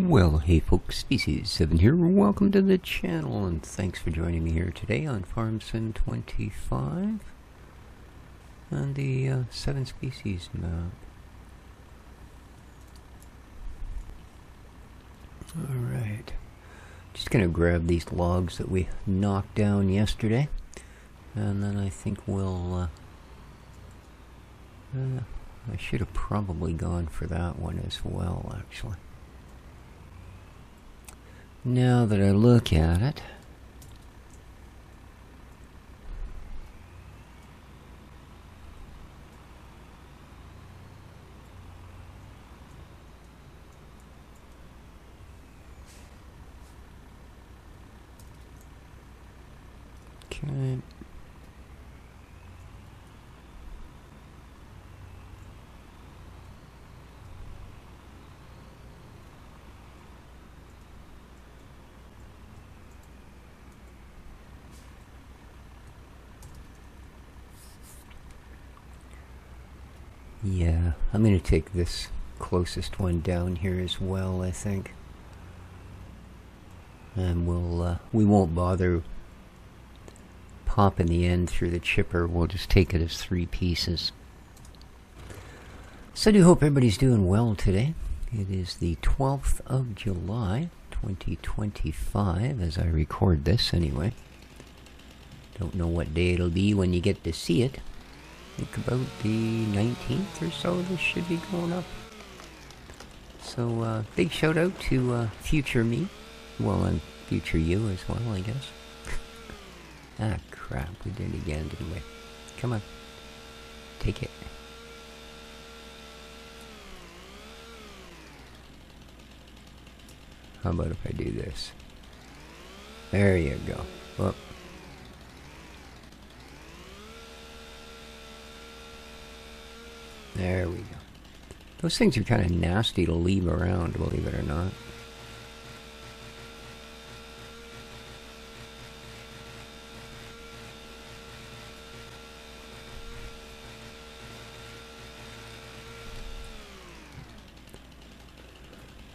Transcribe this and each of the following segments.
Well, hey folks, Species 7 here. Welcome to the channel, and thanks for joining me here today on Farm Sim 25 and the 7 species map. Alright, just gonna grab these logs that we knocked down yesterday, and then I think we'll I should have probably gone for that one as well, actually. Now that I look at it, okay. Yeah, I'm going to take this closest one down here as well, I think. And we won't bother popping the end through the chipper. We'll just take it as 3 pieces. So I do hope everybody's doing well today. It is the 12th of July, 2025, as I record this anyway. Don't know what day it'll be when you get to see it. I think about the 19th or so this should be going up. So big shout out to future me. Well, and future you as well, I guess. Ah crap, we did it again, didn't we? Come on. Take it. How about if I do this? There you go. Well, there we go. Those things are kind of nasty to leave around, believe it or not.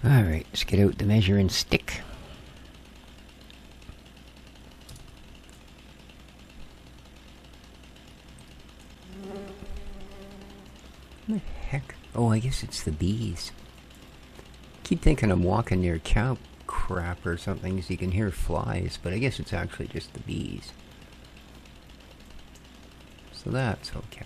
Alright, let's get out the measuring stick. What the heck? Oh, I guess it's the bees. Keep thinking I'm walking near cow crap or something so you can hear flies, but I guess it's actually just the bees. So that's okay.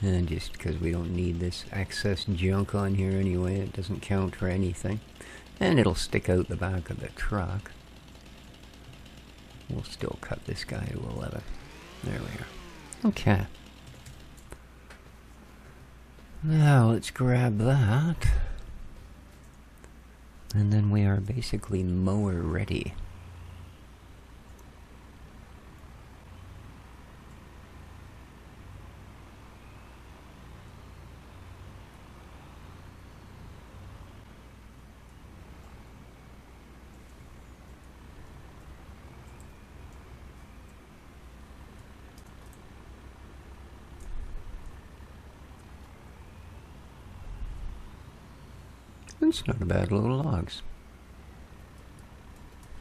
And just because we don't need this excess junk on here anyway, it doesn't count for anything. And it'll stick out the back of the truck. We'll still cut this guy to 11. There we are. Okay. Now let's grab that. And then we are basically mower ready. It's not a bad little logs.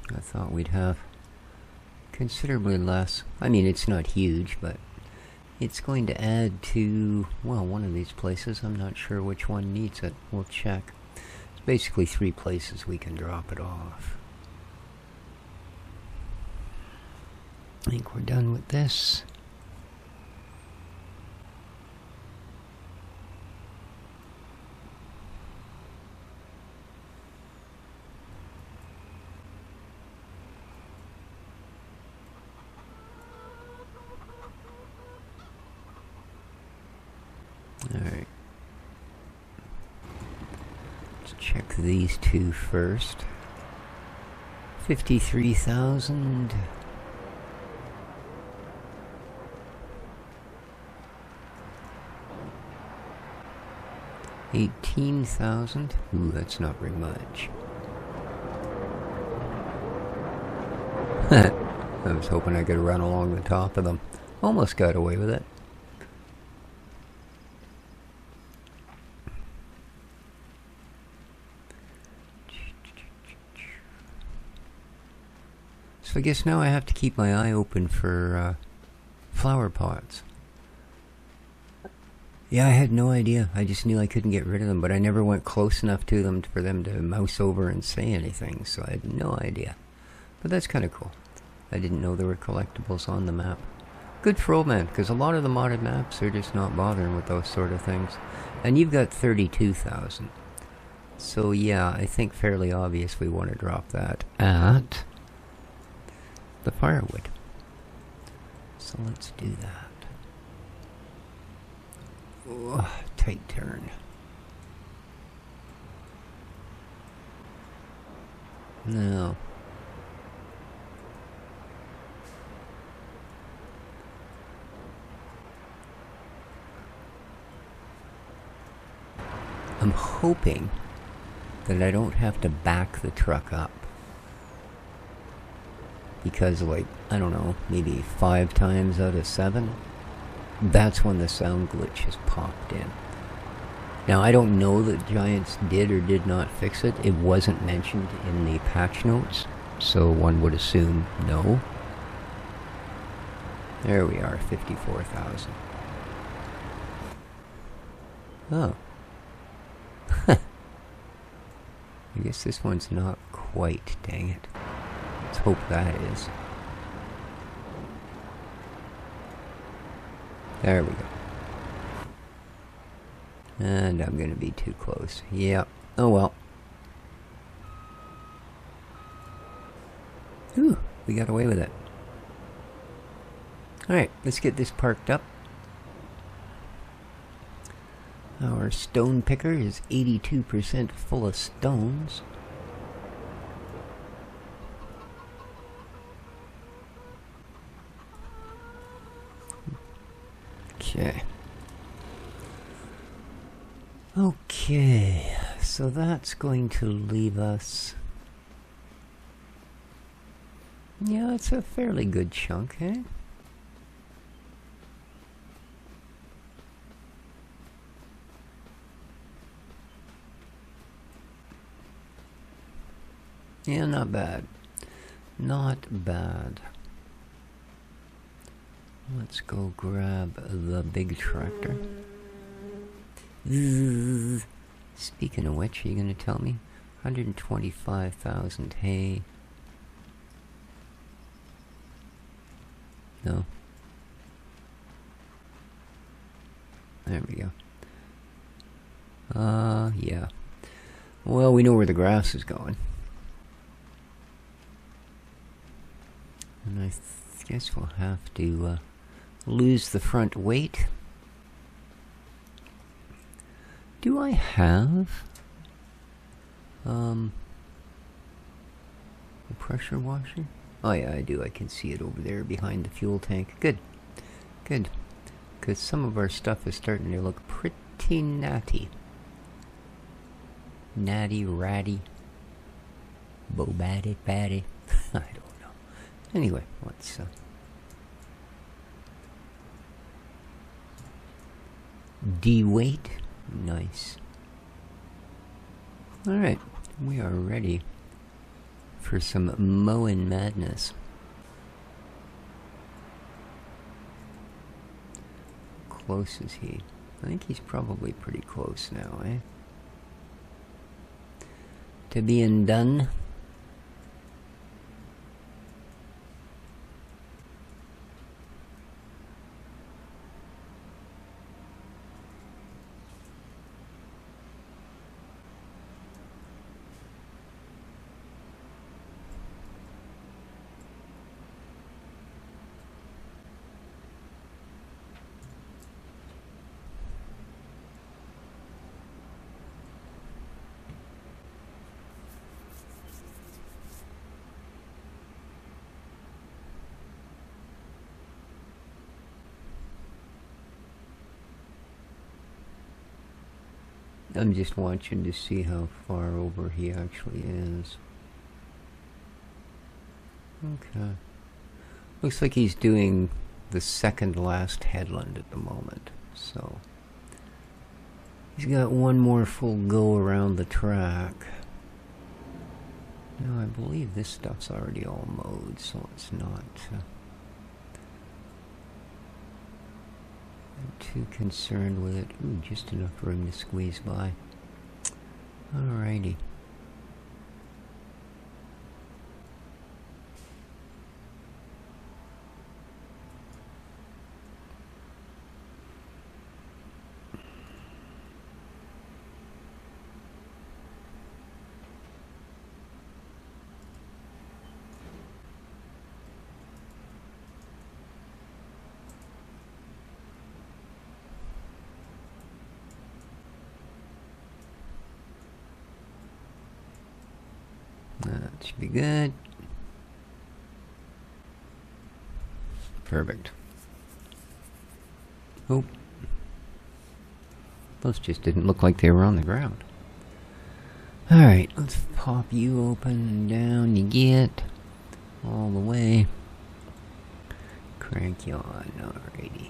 I thought we'd have considerably less. I mean, it's not huge, but it's going to add to, well, one of these places. I'm not sure which one needs it. We'll check. It's basically 3 places we can drop it off. I think we're done with this. Alright. Let's check these 2 first. 53,000. 18,000. Ooh, that's not very much. I was hoping I could run along the top of them. Almost got away with it. So I guess now I have to keep my eye open for flower pots. Yeah, I had no idea. I just knew I couldn't get rid of them, but I never went close enough to them for them to mouse over and say anything, so I had no idea. But that's kind of cool. I didn't know there were collectibles on the map. Good for Old Man, because a lot of the modded maps are just not bothering with those sort of things. And you've got 32,000. So yeah, I think fairly obvious we want to drop that at the firewood. So let's do that. Oh, tight turn. No. I'm hoping that I don't have to back the truck up. Because, like, I don't know, maybe 5 times out of 7, that's when the sound glitch has popped in. Now, I don't know that Giants did or did not fix it. It wasn't mentioned in the patch notes, so one would assume no. There we are, 54,000. Oh. I guess this one's not quite, dang it. Let's hope that is. There we go. And I'm gonna be too close. Yep. Oh well. Ooh, we got away with it. Alright, let's get this parked up. Our stone picker is 82% full of stones. Okay. Okay, so that's going to leave us... Yeah, it's a fairly good chunk, eh? Yeah, not bad. Not bad. Let's go grab the big tractor. Speaking of which, are you going to tell me? 125,000 hay. No. There we go. Yeah. Well, we know where the grass is going. And I guess we'll have to lose the front weight. Do I have a pressure washer? Oh yeah, I do. I can see it over there behind the fuel tank. Good. Good. Because some of our stuff is starting to look pretty natty. Natty, ratty, bo-batty, batty. I don't know. Anyway, let's de-weight. Nice. Alright, we are ready for some mowing madness. How close is he? I think he's probably pretty close now, eh? To being done. I'm just watching to see how far over he actually is. Okay. Looks like he's doing the second last headland at the moment, so he's got one more full go around the track. Now I believe this stuff's already all mowed, so it's not I'm too concerned with it. Ooh, just enough room to squeeze by. Alrighty. That should be good. Perfect. Oh. Those just didn't look like they were on the ground. Alright, let's pop you open and down you get. All the way. Crank you on, alrighty.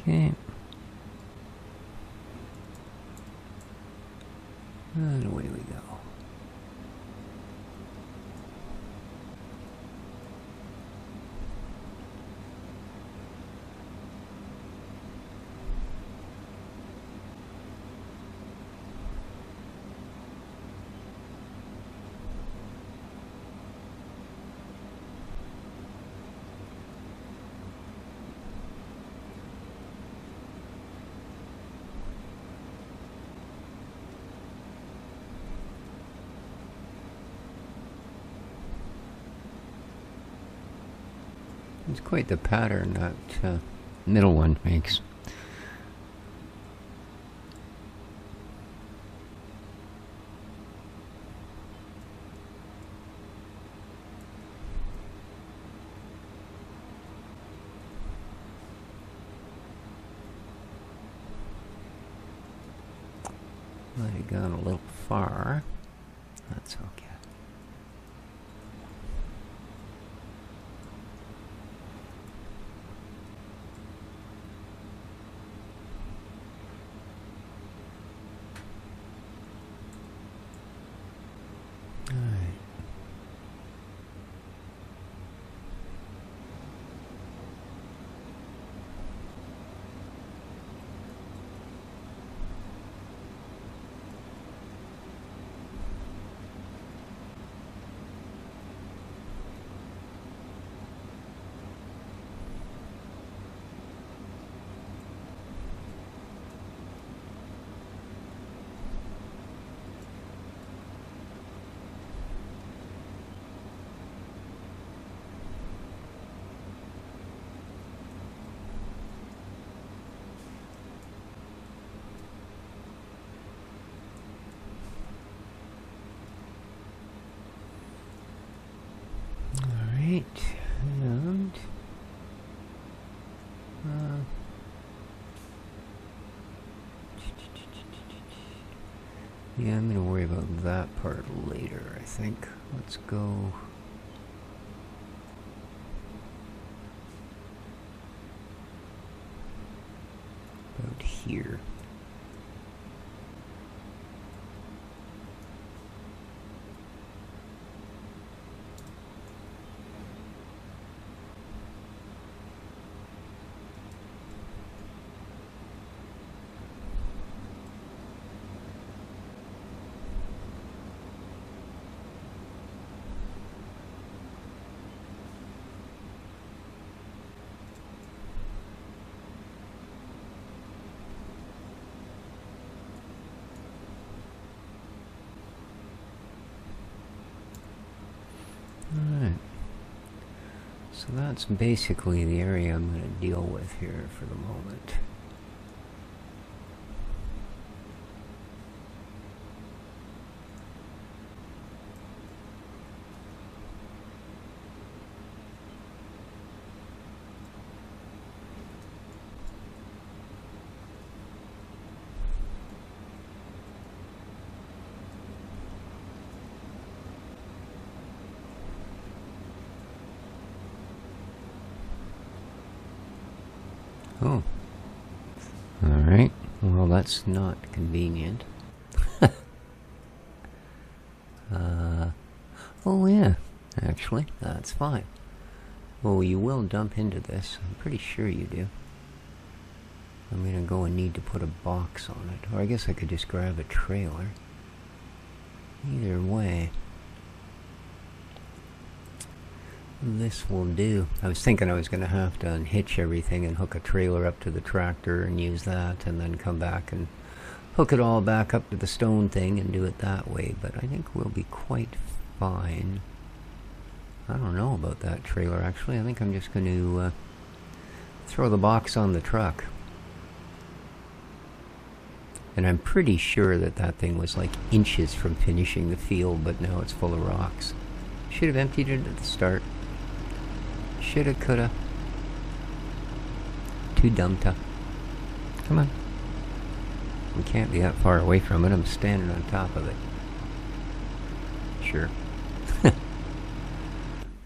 Okay. And away we go. It's quite the pattern that middle one makes. Might have gone a little far. That's okay. Alright, and yeah, I'm gonna worry about that part later, I think. Let's go about here. So that's basically the area I'm going to deal with here for the moment. Oh. Alright. Well, that's not convenient. Oh yeah. Actually, that's fine. Well, you will dump into this. I'm pretty sure you do. I'm gonna go and need to put a box on it. Or I guess I could just grab a trailer. Either way. This will do. I was thinking I was going to have to unhitch everything and hook a trailer up to the tractor and use that, and then come back and hook it all back up to the stone thing and do it that way, but I think we'll be quite fine. I don't know about that trailer, actually. I think I'm just going to throw the box on the truck. And I'm pretty sure that that thing was like inches from finishing the field, but now it's full of rocks. Should have emptied it at the start. Shoulda, coulda. Too dumb to. Come on. We can't be that far away from it. I'm standing on top of it. Sure.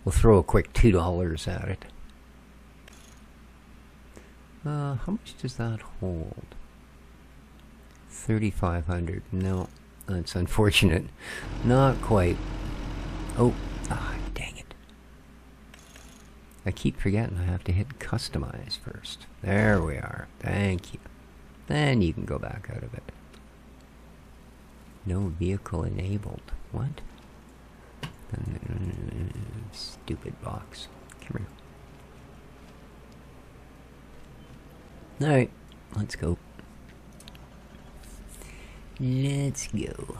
We'll throw a quick $2 at it. How much does that hold? 3,500. No, that's unfortunate. Not quite. Oh, dang it. I keep forgetting I have to hit customize first. There we are. Thank you. Then you can go back out of it. No vehicle enabled. What? Stupid box. Come here. Alright, let's go. Let's go.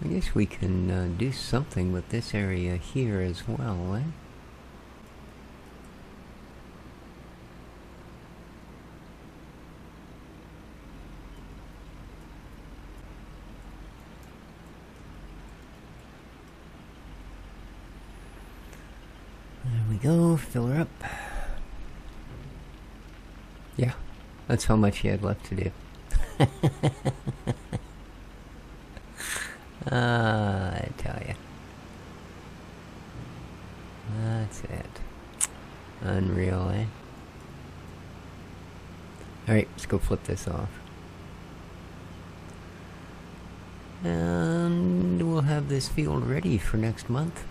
I guess we can do something with this area here as well, eh? There we go, fill her up. Yeah, that's how much you had left to do. I tell you. That's it. Unreal, eh? Alright, let's go flip this off. And we'll have this field ready for next month,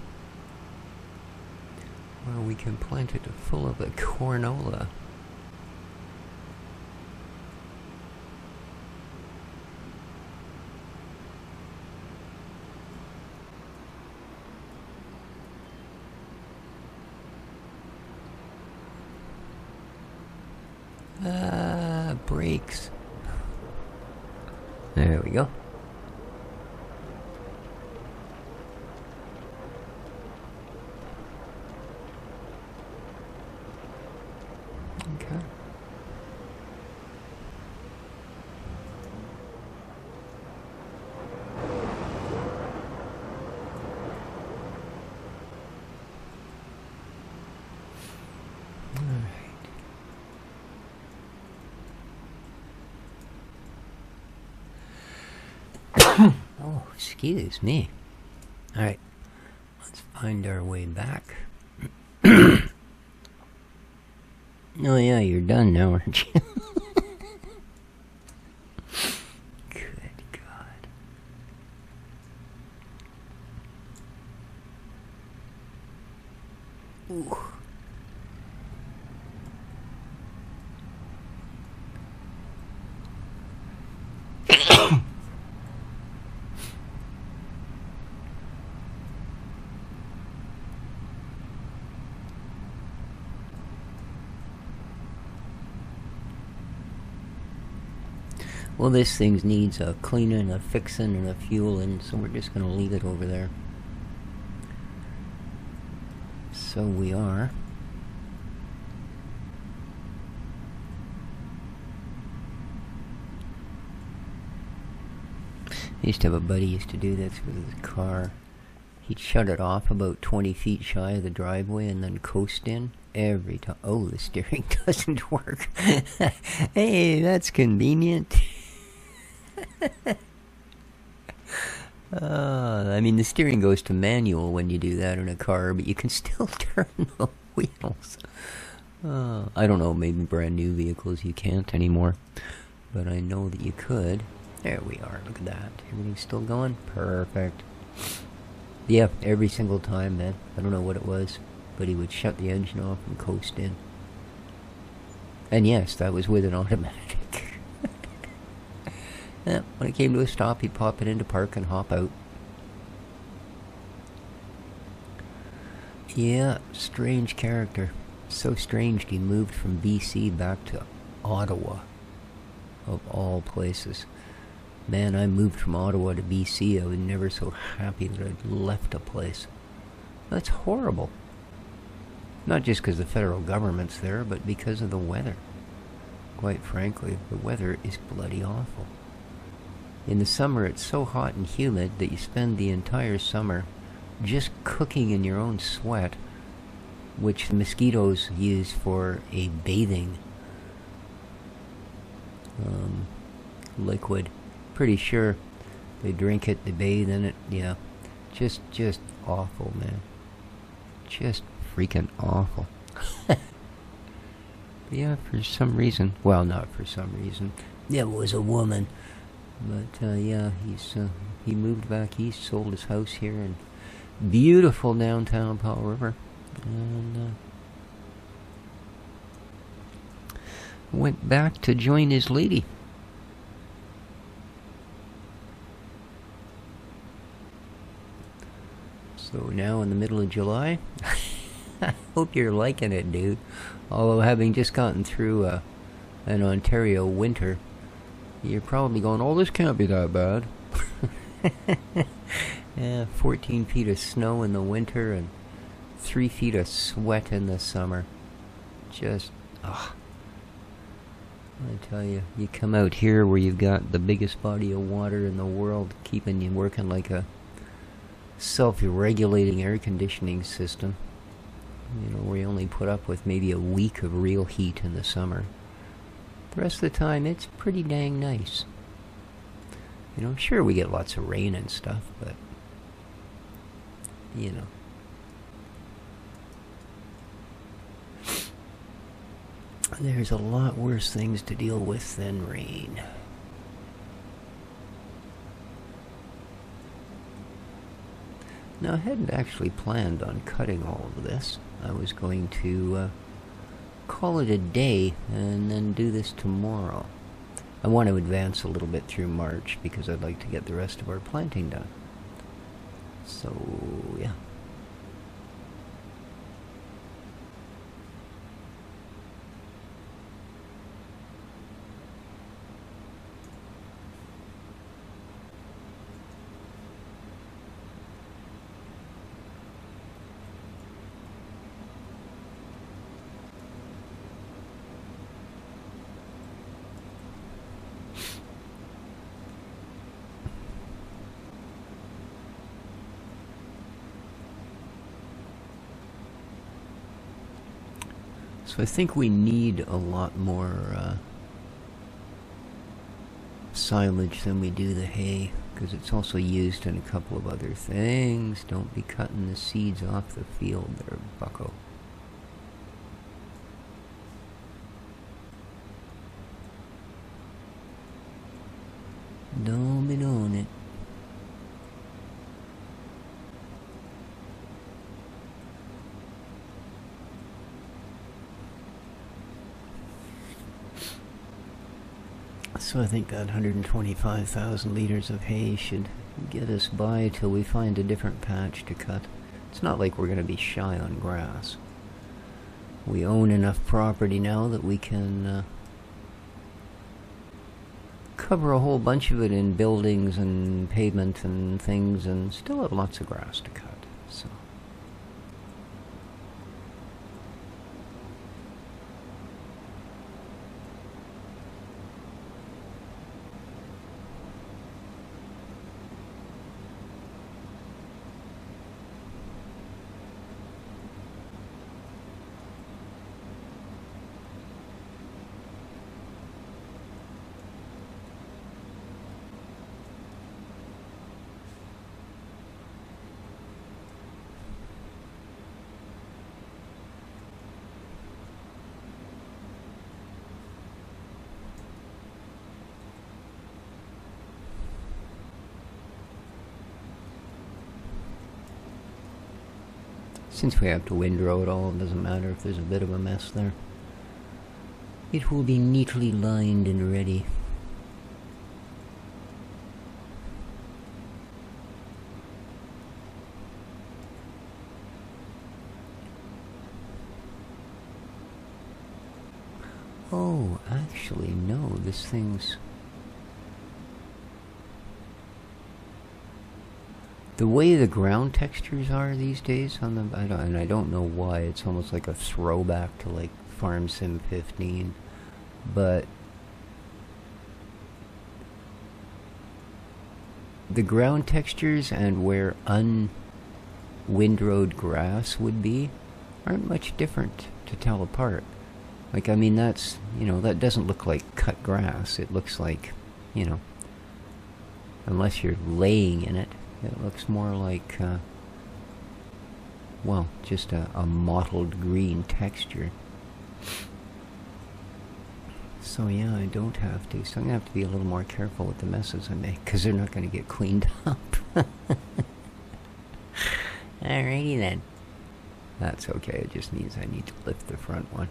where we can plant it full of the cornola. Brakes. There we go. Okay. Oh, excuse me. Alright, let's find our way back. Oh yeah, you're done now, aren't you? Good God. Ooh. Well, this thing needs a cleaning, a fixing, and a fueling, so we're just going to leave it over there. So we are. I used to have a buddy who used to do this with his car. He'd shut it off about 20 feet shy of the driveway and then coast in every time. Oh, the steering doesn't work. Hey, that's convenient. I mean, the steering goes to manual when you do that in a car, but you can still turn the wheels. I don't know, maybe brand new vehicles you can't anymore, but I know that you could. There we are, look at that. Everything's still going? Perfect. Yeah, every single time, man. I don't know what it was, but he would shut the engine off and coast in. And yes, that was with an automatic. Yeah, when it came to a stop, he'd pop it into park and hop out. Yeah, strange character. So strange he moved from BC back to Ottawa, of all places. Man, I moved from Ottawa to BC. I was never so happy that I'd left a place. That's horrible. Not just because the federal government's there, but because of the weather. Quite frankly, the weather is bloody awful. In the summer, it's so hot and humid that you spend the entire summer just cooking in your own sweat, which the mosquitoes use for a bathing liquid. Pretty sure they drink it, they bathe in it. Yeah, just awful, man. Just freaking awful. Yeah, for some reason. Well, not for some reason. It was a woman. But yeah, he moved back east, sold his house here in beautiful downtown Powell River, and went back to join his lady. So now in the middle of July, I hope you're liking it, dude. Although having just gotten through an Ontario winter, you're probably going, oh, this can't be that bad. Yeah, 14 feet of snow in the winter and 3 feet of sweat in the summer. Just, I tell you, you come out here where you've got the biggest body of water in the world, keeping you working like a self-regulating air conditioning system. You know, where you only put up with maybe a week of real heat in the summer. The rest of the time, it's pretty dang nice. You know, sure, we get lots of rain and stuff, but, you know. There's a lot worse things to deal with than rain. Now, I hadn't actually planned on cutting all of this. I was going to call it a day and then do this tomorrow. I want to advance a little bit through March because I'd like to get the rest of our planting done. So, yeah. So I think we need a lot more silage than we do the hay, because it's also used in a couple of other things. Don't be cutting the seeds off the field there, bucko. Don't be doing it. So I think that 125,000 liters of hay should get us by till we find a different patch to cut. It's not like we're going to be shy on grass. We own enough property now that we can cover a whole bunch of it in buildings and pavement and things, and still have lots of grass to cut. So. Since we have to windrow it all, it doesn't matter if there's a bit of a mess there. It will be neatly lined and ready. Oh, actually, no, this thing's... The way the ground textures are these days on the... I don't know why, it's almost like a throwback to like Farm Sim 15, but... The ground textures and where un-windrowed grass would be aren't much different to tell apart. Like, I mean, that's, you know, that doesn't look like cut grass. It looks like, you know, unless you're laying in it, it looks more like, well, just a mottled green texture. So yeah, I don't have to. So I'm going to have to be a little more careful with the messes I make, because they're not going to get cleaned up. Alrighty then. That's okay, it just means I need to lift the front one.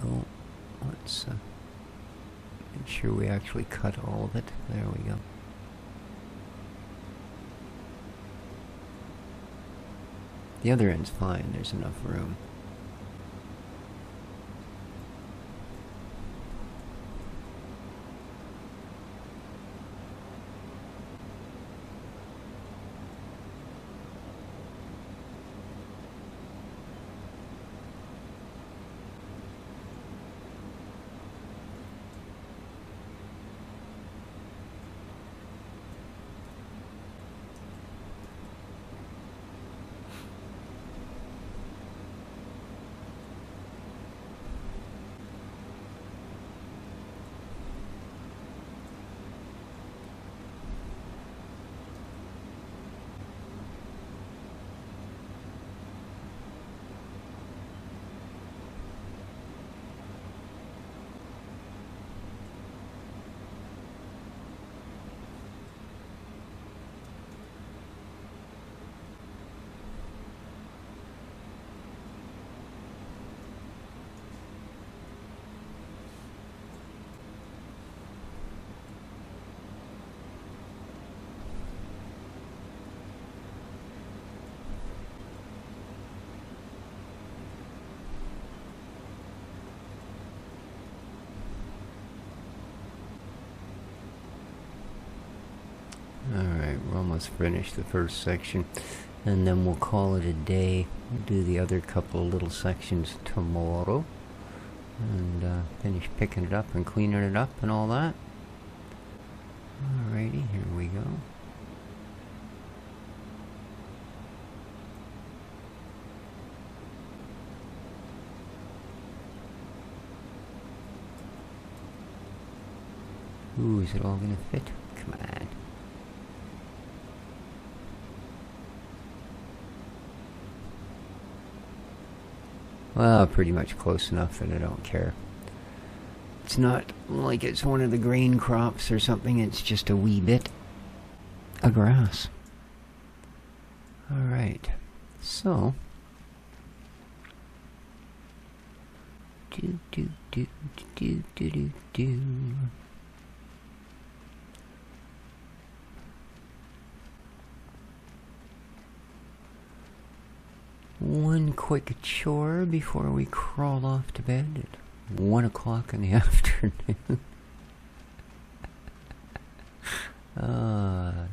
Oh, let's make sure we actually cut all of it. There we go. The other end's fine, there's enough room. Alright, we're almost finished the first section, and then we'll call it a day. We'll do the other couple of little sections tomorrow, and finish picking it up and cleaning it up and all that. Alrighty, here we go. Ooh, is it all gonna fit? Come on. Well, pretty much close enough that I don't care. It's not like it's one of the grain crops or something, it's just a wee bit of grass. Alright, so... one quick chore before we crawl off to bed at 1 o'clock in the afternoon.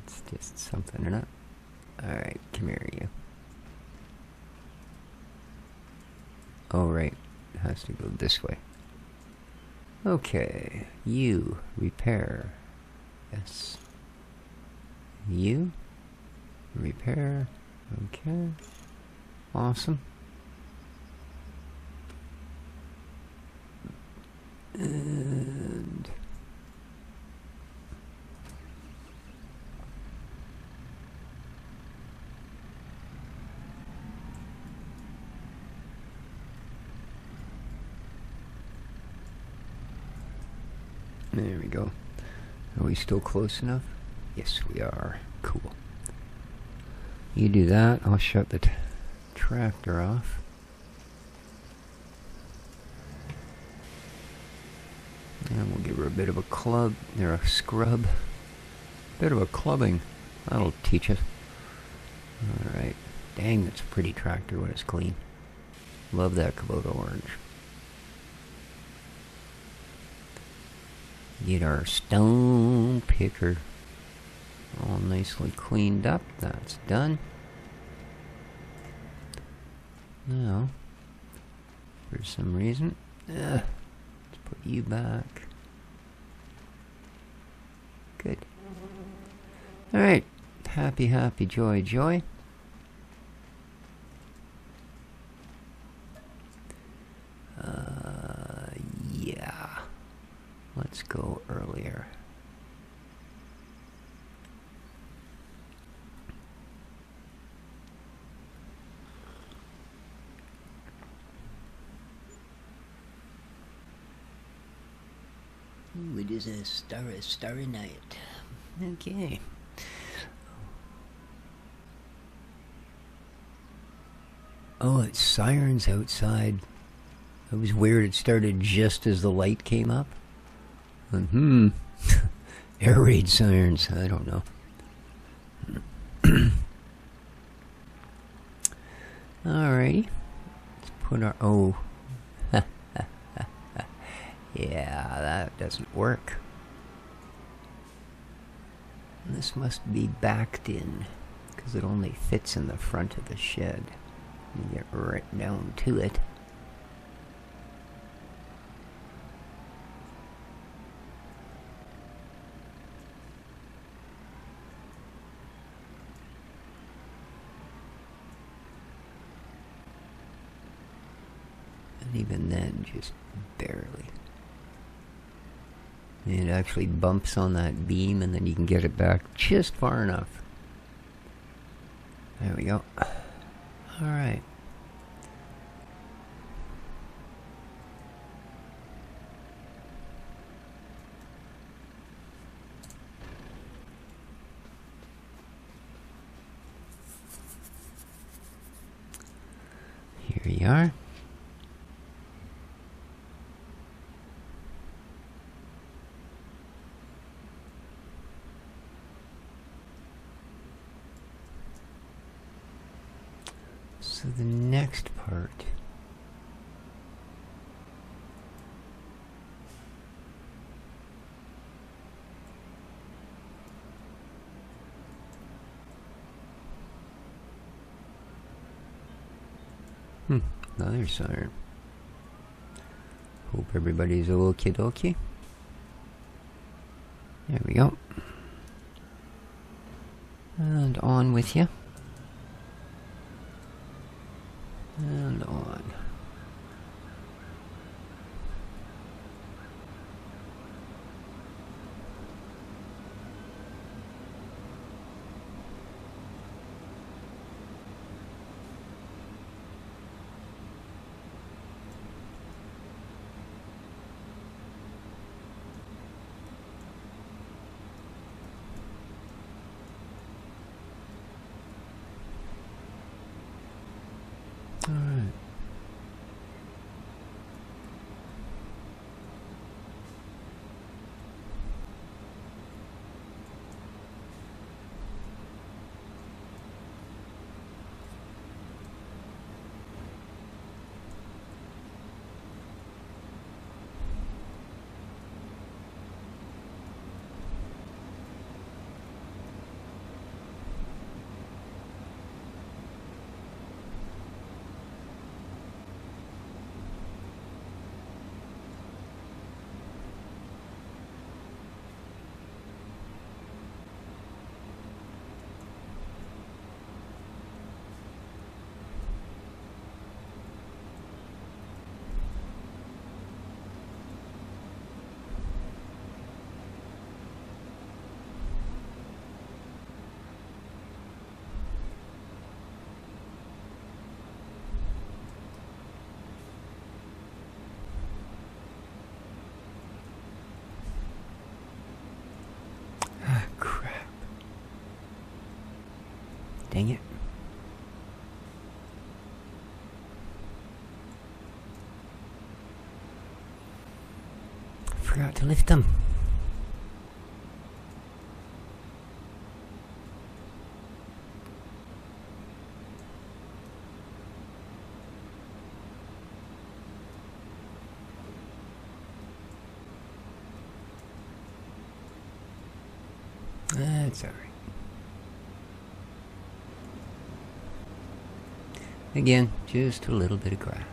It's just something, isn't it? Alright, come here, you. Oh, right. It has to go this way. Okay. You. Repair. Yes. You. Repair. Okay. Awesome. And... there we go. Are we still close enough? Yes, we are. Cool. You do that. I'll shut the tractor off. And we'll give her a bit of a club. There, a scrub. Bit of a clubbing. That'll teach us. Alright. Dang, that's a pretty tractor when it's clean. Love that Kubota orange. Get our stone picker all nicely cleaned up. That's done. Now, for some reason, let's put you back. Good. Alright. Happy, happy, joy, joy. Yeah. Let's go earlier. Ooh, it is a starry night. Okay. Oh, it's sirens outside. It was weird. It started just as the light came up. Air raid sirens. I don't know. Alrighty. Let's put our... oh. Yeah, that doesn't work. This must be backed in, because it only fits in the front of the shed. You get right down to it. And even then, just barely. It actually bumps on that beam, and then you can get it back just far enough. There we go. Alright. Here we are. So the next part another siren. Hope everybody's okie dokie. There we go. And on with you. And on. Dang it. Forgot to lift them. That's alright. Again, just a little bit of grass.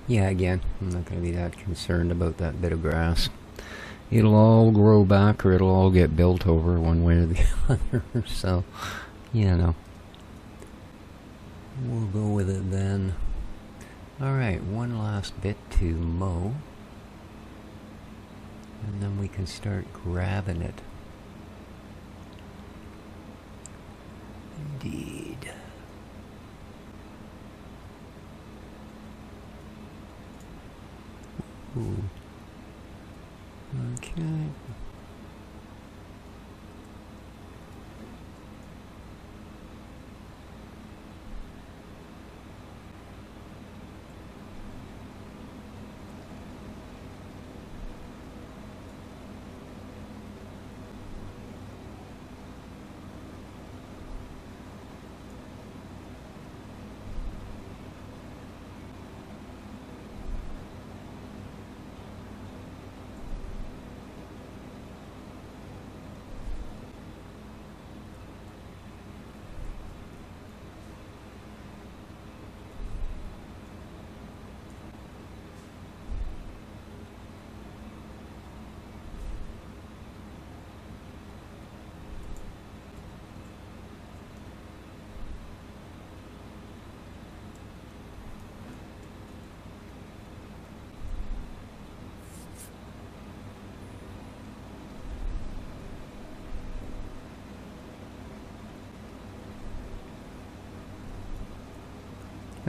Yeah, again, I'm not going to be that concerned about that bit of grass. It'll all grow back or it'll all get built over one way or the other. So, you know, we'll go with it then. Alright, one last bit to mow. And then we can start grabbing it. Indeed. Ooh. Okay.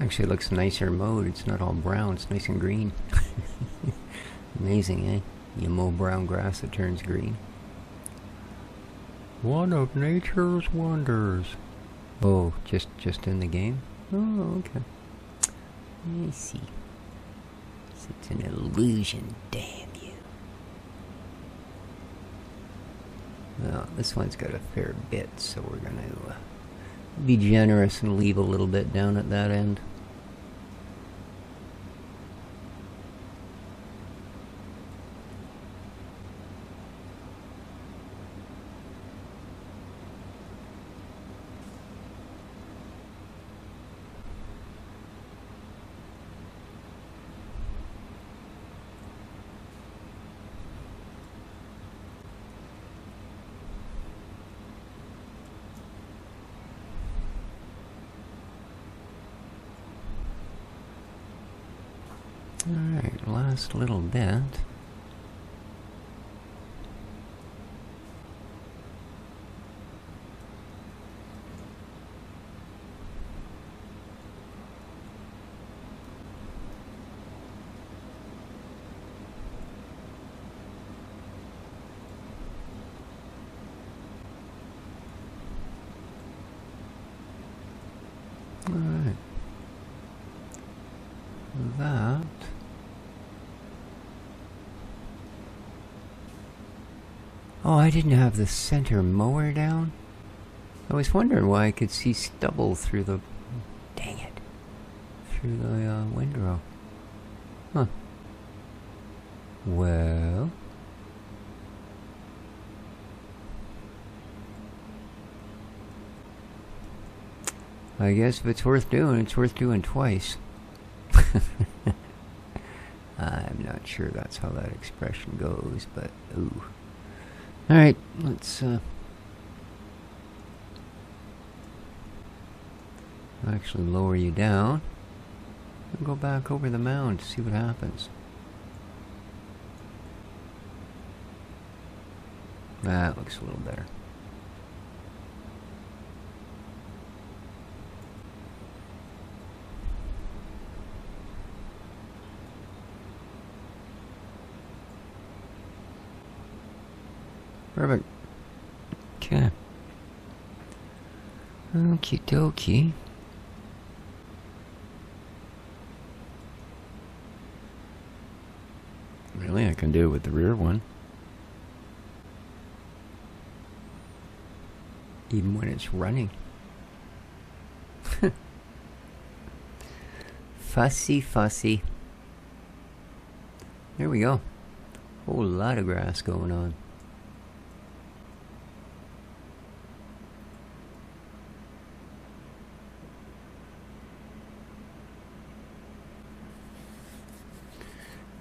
Actually, it looks nicer mowed. It's not all brown. It's nice and green. Amazing, eh? You mow brown grass, it turns green. One of nature's wonders. Oh, just in the game? Oh, okay. I see. It's an illusion, damn you. Well, this one's got a fair bit, so we're gonna be generous and leave a little bit down at that end. Alright, last little bit. Alright. That. Oh, I didn't have the center mower down? I was wondering why I could see stubble through the... Dang it. Through the windrow. Huh. Well... I guess if it's worth doing twice. I'm not sure that's how that expression goes, but ooh. Alright, let's actually lower you down and go back over the mound to see what happens. That looks a little better. Perfect. Okay. Okie dokie. Really, I can do it with the rear one. Even when it's running. Fussy, fussy. There we go. Whole lot of grass going on.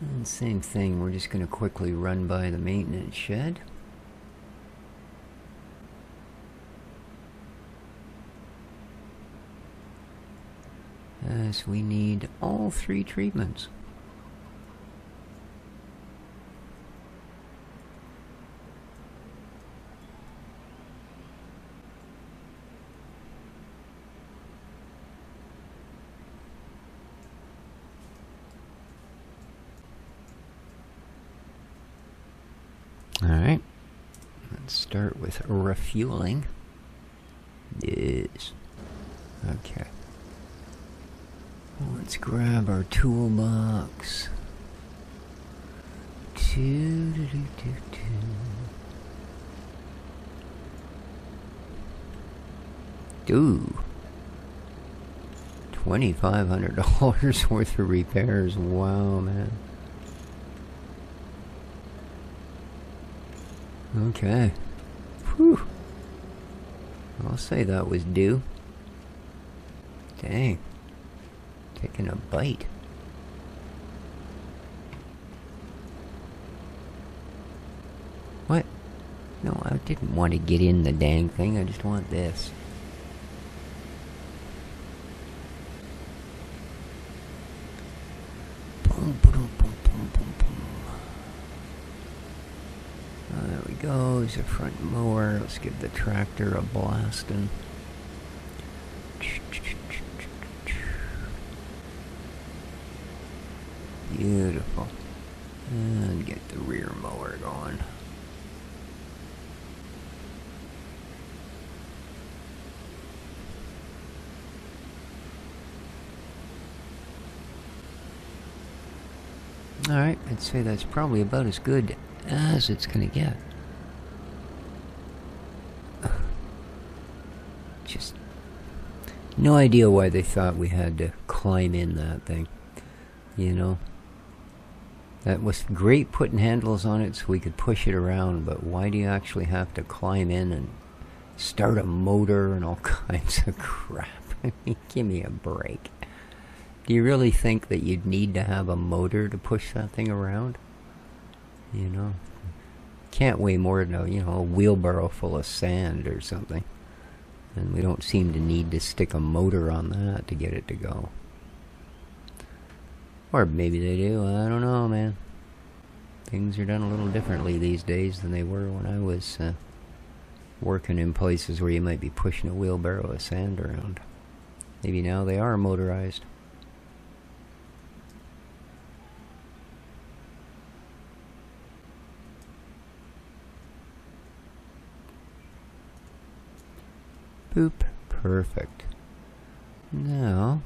And same thing, we're just going to quickly run by the maintenance shed. As we need all 3 treatments. Alright, let's start with refueling. Yes. Okay. Let's grab our toolbox. Ooh. $2,500 worth of repairs. Wow, man. Okay. Whew. I'll say that was due. Dang. Taking a bite. What? No, I didn't want to get in the dang thing. I just want this. Boom, boom, boom, boom, boom, boom. Oh, there we go. There's a front mower. Let's give the tractor a blasting. Beautiful. And get the rear mower going. Alright, I'd say that's probably about as good as it's gonna get. Just no idea why they thought we had to climb in that thing. You know? That was great putting handles on it so we could push it around, but why do you actually have to climb in and start a motor and all kinds of crap? I mean, give me a break. Do you really think that you'd need to have a motor to push that thing around? You know? Can't weigh more than a wheelbarrow full of sand or something. And we don't seem to need to stick a motor on that to get it to go. Or maybe they do, I don't know, man. Things are done a little differently these days than they were when I was working in places where you might be pushing a wheelbarrow of sand around. Maybe now they are motorized. Boop. Perfect. Now,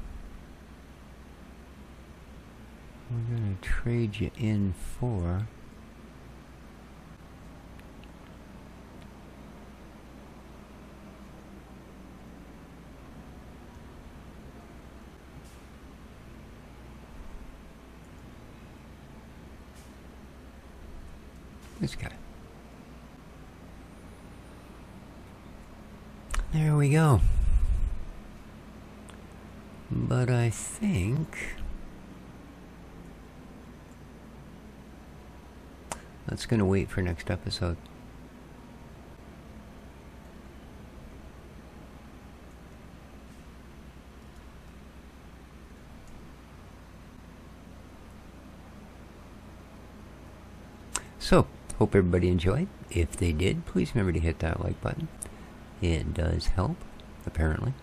we're going to trade you in for this guy. There we go. But I think that's going to wait for next episode. So, hope everybody enjoyed. If they did, please remember to hit that like button. It does help, apparently.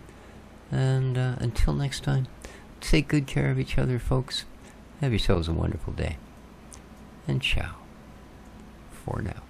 And until next time, take good care of each other, folks. Have yourselves a wonderful day. And ciao for now.